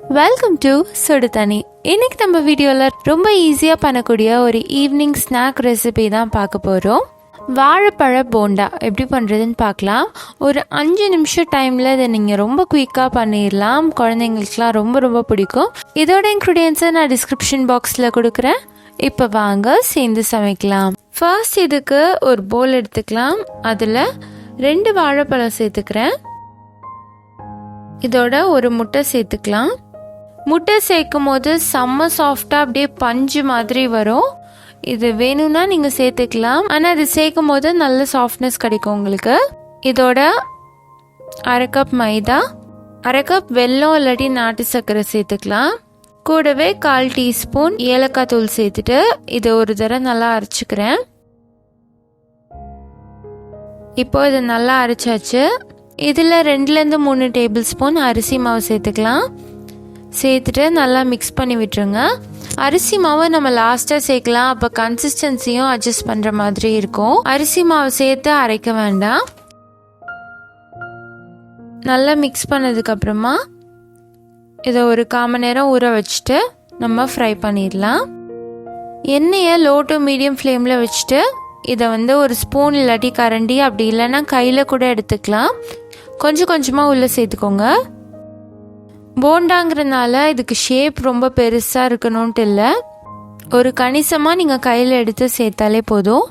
Welcome to சுடுதண்ணி. இன்னைக்கு நம்ம வீடியோவில் ரொம்ப ஈஸியாக பண்ணக்கூடிய ஒரு ஈவினிங் ஸ்நாக் ரெசிபி தான் பார்க்க போகிறோம். வாழைப்பழ போண்டா எப்படி பண்ணுறதுன்னு பார்க்கலாம். ஒரு 5 நிமிஷம் டைமில் இதை நீங்கள் ரொம்ப குயிக்காக பண்ணிடலாம். குழந்தைங்களுக்குலாம் ரொம்ப ரொம்ப பிடிக்கும். இதோட இன்க்ரீடியன்ஸை நான் டிஸ்கிரிப்ஷன் பாக்ஸில் கொடுக்குறேன். இப்போ வாங்க சேர்ந்து சமைக்கலாம். ஃபர்ஸ்ட் இதுக்கு ஒரு போல் எடுத்துக்கலாம். அதில் 2 வாழைப்பழம் சேர்த்துக்கிறேன். இதோட ஒரு முட்டை சேர்த்துக்கலாம். முட்டை சேர்க்கும் போது செம்ம சாஃப்டாக அப்படியே பஞ்சு மாதிரி வரும். இது வேணும்னா நீங்கள் சேர்த்துக்கலாம். ஆனால் இது சேர்க்கும் போது நல்ல சாஃப்ட்னஸ் கிடைக்கும் உங்களுக்கு. இதோட 1/2 கப் மைதா, 1/2 கப் வெல்லம் இல்லாட்டி நாட்டு சர்க்கரை சேர்த்துக்கலாம். கூடவே 1/4 டீஸ்பூன் ஏலக்காய் தூள் சேர்த்துட்டு இதை ஒரு தடவை நல்லா அரைச்சிக்கிறேன். இப்போ இதை நல்லா அரைச்சாச்சு. இதில் 2லேருந்து 3 டேபிள் ஸ்பூன் அரிசி மாவு சேர்த்துக்கலாம். சேர்த்துட்டு நல்லா மிக்ஸ் பண்ணி விட்டுருங்க. அரிசி மாவை நம்ம லாஸ்ட்டாக சேர்க்கலாம். அப்போ கன்சிஸ்டன்சியும் அட்ஜஸ்ட் பண்ணுற மாதிரி இருக்கும். அரிசி மாவு சேர்த்து அரைக்க வேண்டாம். நல்லா மிக்ஸ் பண்ணதுக்கப்புறமா இதை ஒரு 1/4 மணி நேரம் ஊற வச்சுட்டு நம்ம ஃப்ரை பண்ணிடலாம். எண்ணெயை லோ டு மீடியம் ஃப்ளேமில் வச்சுட்டு இதை ஒரு ஸ்பூன் இல்லாட்டி கரண்டி அப்படி இல்லைன்னா கையில் கூட எடுத்துக்கலாம். கொஞ்சம் கொஞ்சமாக உள்ளே சேர்த்துக்கோங்க. போண்டாங்கிறதுனால இதுக்கு ஷேப் ரொம்ப பெருசாக இருக்கணும்ட்டு இல்லை. ஒரு கணிசமாக நீங்கள் கையில் எடுத்து சேர்த்தாலே போதும்.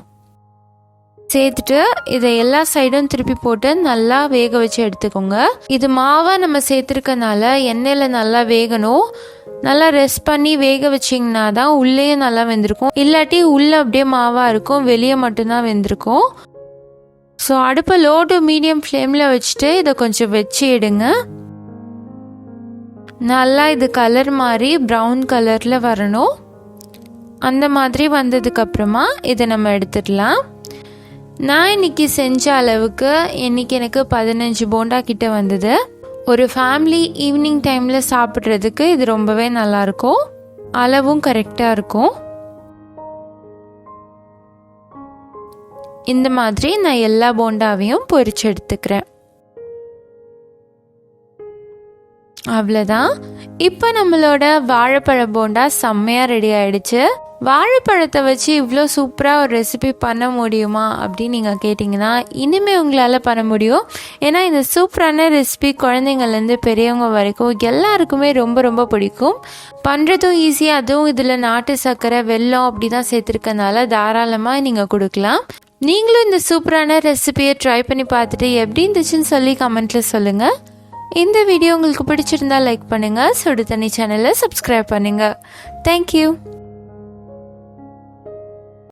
சேர்த்துட்டு இதை எல்லா சைடும் திருப்பி போட்டு நல்லா வேக வச்சு எடுத்துக்கோங்க. இது மாவை நம்ம சேர்த்துருக்கனால எண்ணெயில் நல்லா வேகணும். நல்லா ரெஸ்ட் பண்ணி வேக வச்சிங்கன்னா தான் உள்ளேயும் நல்லா வெந்திருக்கும். இல்லாட்டி உள்ளே அப்படியே மாவாக இருக்கும், வெளியே மட்டும்தான் வெந்திருக்கும். ஸோ அடுப்பை லோ டு மீடியம் ஃப்ளேமில் வச்சுட்டு இதை கொஞ்சம் வச்சு எடுங்க. நல்லா இது கலர் மாதிரி ப்ரௌன் கலரில் வரணும். அந்த மாதிரி வந்ததுக்கப்புறமா இதை நம்ம எடுத்துடலாம். நான் இன்னைக்கு செஞ்ச அளவுக்கு இன்னைக்கு எனக்கு 15 போண்டா கிட்ட வந்தது. ஒரு ஃபேமிலி ஈவினிங் டைமில் சாப்பிட்றதுக்கு இது ரொம்பவே நல்லாயிருக்கும். அளவும் கரெக்டாக இருக்கும். இந்த மாதிரி நான் எல்லா போண்டாவையும் பொரிச்சு எடுத்துக்கிறேன். அவ்வளோதான். இப்போ நம்மளோட வாழைப்பழ போண்டா செம்மையாக ரெடி ஆயிடுச்சு. வாழைப்பழத்தை வச்சு இவ்வளோ சூப்பராக ஒரு ரெசிபி பண்ண முடியுமா அப்படின்னு நீங்கள் கேட்டிங்கன்னா இனிமேல் உங்களால் பண்ண முடியும். ஏன்னா இந்த சூப்பரான ரெசிபி குழந்தைங்கள்லேருந்து பெரியவங்க வரைக்கும் எல்லாருக்குமே ரொம்ப ரொம்ப பிடிக்கும். பண்ணுறதும் ஈஸியாக, அதுவும் இதில் நாட்டு சர்க்கரை வெல்லம் அப்படி தான் சேர்த்துருக்கனால தாராளமாக நீங்கள் கொடுக்கலாம். நீங்களும் இந்த சூப்பரான ரெசிபியை ட்ரை பண்ணி பார்த்துட்டு எப்படி இருந்துச்சுன்னு சொல்லி கமெண்ட்டில் சொல்லுங்கள். இந்த வீடியோ உங்களுக்கு பிடிச்சிருந்தா லைக் பண்ணுங்கள். சுடு தண்ணி சேனலை சப்ஸ்கிரைப் பண்ணுங்கள். தேங்க்யூ.